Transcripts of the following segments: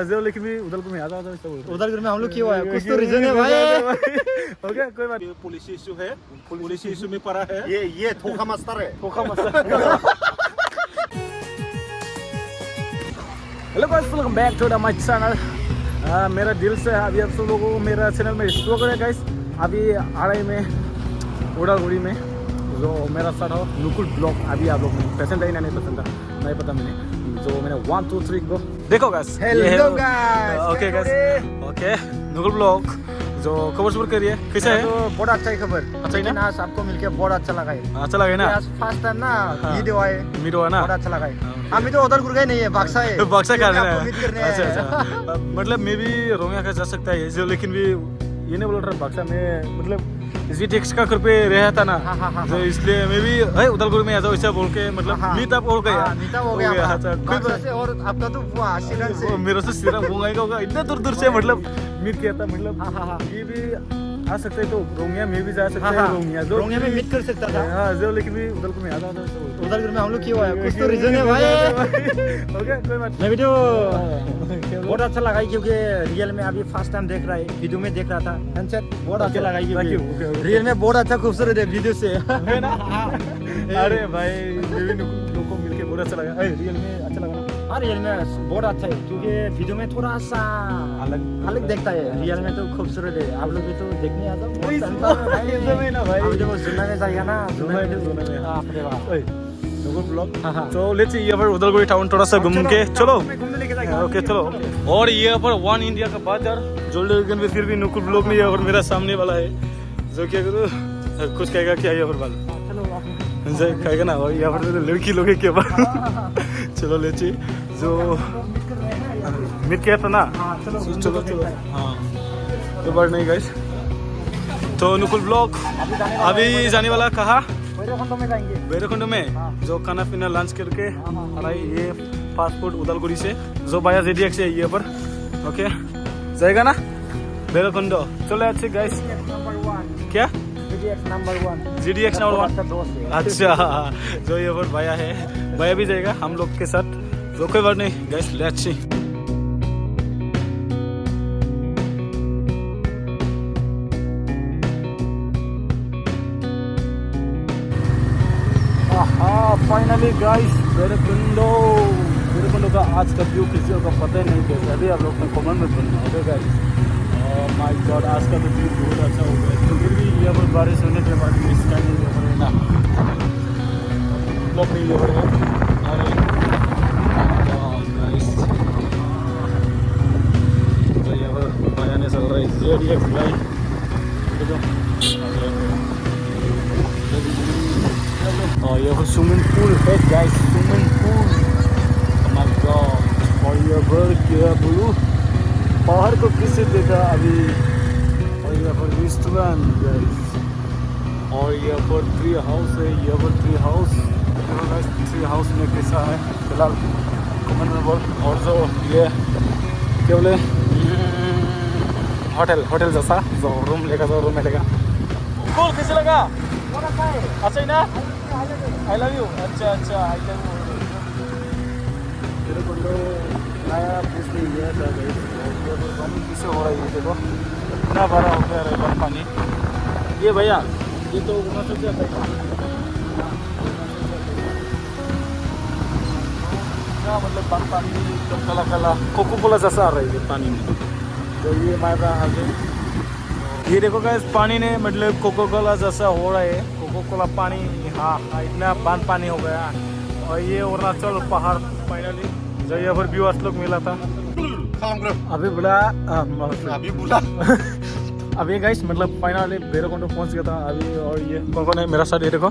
लेकिन भी उदलपुर में आता था उदलपुर में हम लोग क्यों आए? कुछ तो रीजन है भाई। ओके कोई बात। पुलिस इशू है, पुलिस इशू में पड़ा है। ये धोखा मास्टर है। Hello guys, welcome back to my channel. मेरा दिल से अभी आप सब लोगों को मेरा चैनल में स्वागत है गाइस। अभी आड़ाई में उड़ागुड़ी में जो मेरा साथ हो नुकुल ब्लॉग, अभी आप लोग पसंद आई ना नहीं पसंद था नहीं पता मैंने, जो मैंने 1 2 3 को देखो guys. Hello guys, okay guys, okay Nukul blog जो खबर सबर करिए कैसा है? तो बहुत अच्छा ही खबर। अच्छा ही ना? आज आपको मिलके बहुत अच्छा लगा है। अच्छा लगे ना? आज फर्स्ट टाइम ना वीडियो आए, मीरो है ना? बहुत अच्छा लगा है। हम तो उधर गुरगाई नहीं है, बक्सा है। बक्सा कर रहे आपको meet करने हैं। आए अच्छा हैं। अच्छा, मतलब मैं भी रोमिया का जा सकता है जो, लेकिन भी ये नहीं बोल रहा बक्सा में, मतलब इसी टेक्स का घर पे रहा था ना, हाँ, जो इसलिए मैं भी है उदलपुर में आ जाओ ऐसा बोल के, मतलब मीटअप हो गया। मीटअप हो गया। अच्छा बक्सा से, और आपका तो वो सिरन से। मेरे से सिरा मुंगाई होगा इतना दूर दूर से, मतलब मीट किया था। मतलब ये भी आ सकते तो रोमिया में भी जा सकते हैं। रोमिया में मीट कर सकता था। हाँ जो, लेकिन भी उदलपुर में आ जाता था। उदलपुर में हम लोग क्यों आए? कुछ तो रीजन है भाई। ओके कोई बात। मैं वीडियो बहुत अच्छा लगा क्योंकि रियल में अभी फर्स्ट टाइम देख रहा है, वीडियो में देख रहा था। बहुत अच्छा लगा क्योंकि रियल में बहुत अच्छा खूबसूरत है वीडियो से। है ना? अरे भाई लोगों को मिलके बहुत अच्छा लगा। रियल में अच्छा लगा ना? हाँ रियल में बहुत अच्छा है क्योंकि वीडियो में थोड़ा सा अलग देखता है, रियल में तो खूबसूरत है। आप लोग भी तो देखने आ जाओ। देखो जुना में जाएगा ना, तो लेट्स यहाँ पर उदलगुड़ी टाउन थोड़ा सा घूम के चलो। ओके चलो। और यहाँ पर वन इंडिया का बाजार जो, लेकिन फिर भी नुकुल ब्लॉग नहीं है और मेरा सामने वाला है जो क्या करो कुछ कहेगा क्या यहाँ पर वाला कहेगा ना। और यहाँ पर लड़की लोग है क्या चलो लेची जो मिट गया था ना। चलो चलो हाँ तो बार नहीं गाइस। तो नुकुल ब्लॉग अभी जाने वाला कहाँ? भैरवकुंड में जो खाना पीना लंच करके ये फास्ट फूड उदलगुड़ी से जो बाया ZDX से ये पर। ओके जाएगा ना भैरवकुंड? चलो अच्छे गाइस। क्या ZDX नंबर 1? अच्छा जो ये पर बाया है, बाया भी जाएगा हम लोग के साथ। जो कोई बात नहीं guys, let's see. Finally guys Bhairavkund का आज का व्यू किसी को पता ही नहीं कैसा। अभी आप लोग ने कमेंट में बोलना ओके गाइस। माय गॉड आज का तो व्यू बहुत अच्छा हो गया। तो फिर भी यहाँ पर बारिश होने के बाद इस टाइम यहाँ पर है ना ब्लॉक नहीं यहाँ पर है। अरे गाइस तो यहाँ पर बयाने चल रहा है ZDX गाइस। और यहाँ पर स्विमिंग पूल है guys, swimming pool. Oh my God. और यहाँ पर क्या बोलूं, पहाड़ को किसे देखा अभी। और यहाँ पर रेस्टोरेंट गाइस। और यहाँ पर ट्री हाउस है, यहाँ पर ट्री हाउस। ट्री हाउस में कैसा है फिलहाल कमेंट में बोल। और जो ये क्या बोले होटल जैसा जो रूम लेगा, जो रूम मिलेगा। कूल कैसे लगा? अच्छा ही ना? I love you. अच्छा आई लव यू। मेरे को नया पूछते ही है पानी किसे हो रहा है। ये देखो इतना बड़ा हो गया है पानी। ये भैया ये तो अरुणाचल से आता है क्या, मतलब पानी एकदम काला काला कोको कोला जैसा आ रहा है ये पानी में। तो ये हमारा आगे ये देखो गाइस, पानी ने मतलब कोको कोला जैसा हो रहा है। कोको कोला पानी हाँ इतना बांध पानी हो गया। और ये अरुणाचल पहाड़ फाइनली जो यहाँ पर व्यूअर्स लोग मिला था अभी गाइस, मतलब फाइनली भैरवकुंड पहुंच गया था अभी। और ये कौन है मेरा साथ? ये देखो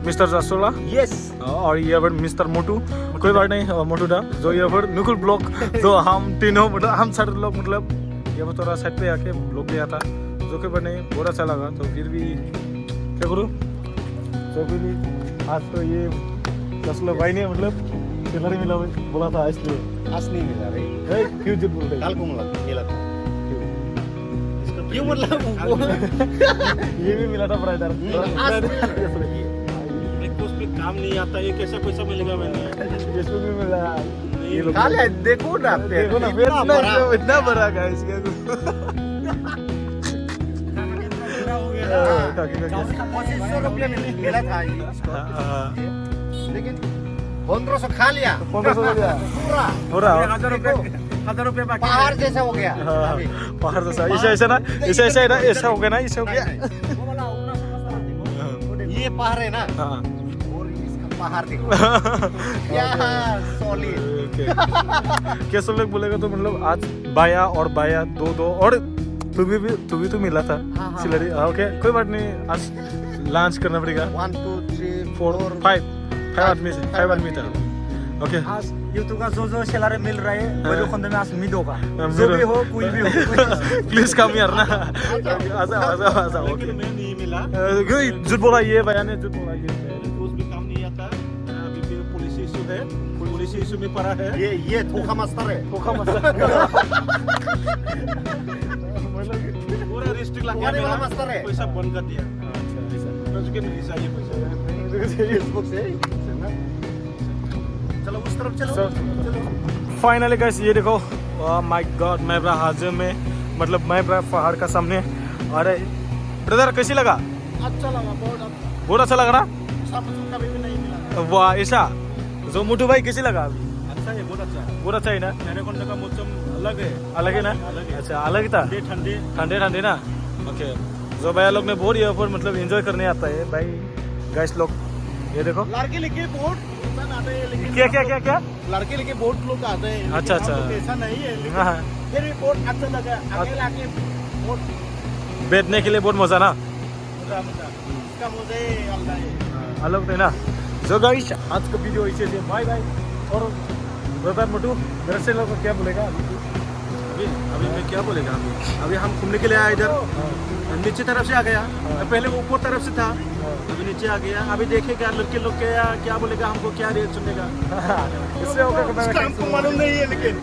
मिस्टर जसोला यस। और यहाँ पर मिस्टर मोटू। कोई बात नहीं मोटू दा जो यहाँ पर नुकुल ब्लॉग जो हम तीनों मतलब हम सारे लोग मतलब ये वो थोड़ा साइड पे आके ब्लॉग लिया था जो कि बने बहुत अच्छा लगा। तो फिर भी क्या करूँ, तो फिर भी आज तो ये 10 लोग भाई ने मतलब सैलरी मिला बोला था इसलिए। आज नहीं मिला भाई, क्यों झूठ बोल रहे? कल को मिला था। क्यों मतलब ये भी मिला था ब्राइडर। काम नहीं आता, ये कैसा पैसा मिलेगा? मैंने इसको भी मिला। नहीं ये लोग खा ले देखो ना देखो ना पेट इतना बड़ा गाइस क्या उसका 2500 रुपये में मिला था ये इसको। लेकिन 1500 खा लिया 1500 हो गया पूरा पूरा 1000 रुपये बाकी पहाड़ जैसा हो गया अभी। पहाड़ जैसा ऐसा ना ऐसा ऐसा है ना ऐसा हो गया ना ऐसा हो गया ये पहाड़ है ना हाँ और इसका पहाड़ देखो क्या सॉलिड कैसे लोग बोलेगा तो मतलब आज बाया और बाया दो दो और तू भी तो मिला था हाँ। सिलरी ओके कोई बात नहीं आज लंच करना पड़ेगा 1 2 3 4 4 5 आदमी से 5 आदमी था ओके आज यूट्यूब का जो सैलरी मिल रहा है वो जो खंड में आज मिदो का जो मिदो। भी हो कोई भी हो प्लीज कम यार ना आजा ओके लेकिन मैं नहीं मिला झूठ बोला ये भैया ने झूठ बोला ये मेरे दोस्त भी काम नहीं आता अभी भी पुलिस इशू है पुलिस इशू में पड़ा है ये धोखा मास्टर है धोखा मत पूरा रिस्ट्रिक्ट लगा तुम्हारे वाला मास्टर है। पैसा बंद कर दिया तो उसके मिल चाहिए पैसा चलो उस तरफ चलो फाइनली गाइस ये देखो माय गॉड मैं बड़ा हाजिर में मतलब मैं बड़ा पहाड़ का सामने अरे ब्रदर कैसी लगा अच्छा लगा बहुत अच्छा लग रहा सब कभी भी नहीं मिला वाह ऐसा जो मुटू भाई कैसी लगा अभी अच्छा है बहुत अच्छा है बहुत अच्छा है ना एनाकोंडा का मौसम अलग है अलग है ना अलग है। अच्छा अलग ही था ठंडे ठंडे ठंडे ना ओके जो भैया लोग ने बहुत यहाँ पर मतलब एंजॉय करने आता है भाई गाइस लोग ये देखो लड़के लेके बहुत इंसान आते हैं लेकिन क्या लड़के लेके बहुत लोग आते हैं लेकिन अच्छा, हम अच्छा। लोग ऐसा नहीं है लेकिन हाँ फिर भी बहुत अच्छा लगा अकेला आके बहुत बैठने के लिए बहुत मजा ना मजा इसका मजा ही अलग है अलग है ना जो गाइस आज का वीडियो ऐसे थे बाय बाय और ब्रदर मोटू मेरे से लोग क्या बोलेगा अभी मैं क्या बोलेगा अभी हम घूमने के लिए आए इधर नीचे तरफ से आ गया पहले वो ऊपर तरफ से था अभी नीचे आ गया अभी देखेगा लड़के लोग क्या बोलेगा हमको क्या रिएक्शन देगा इससे होगा हमको मालूम नहीं है लेकिन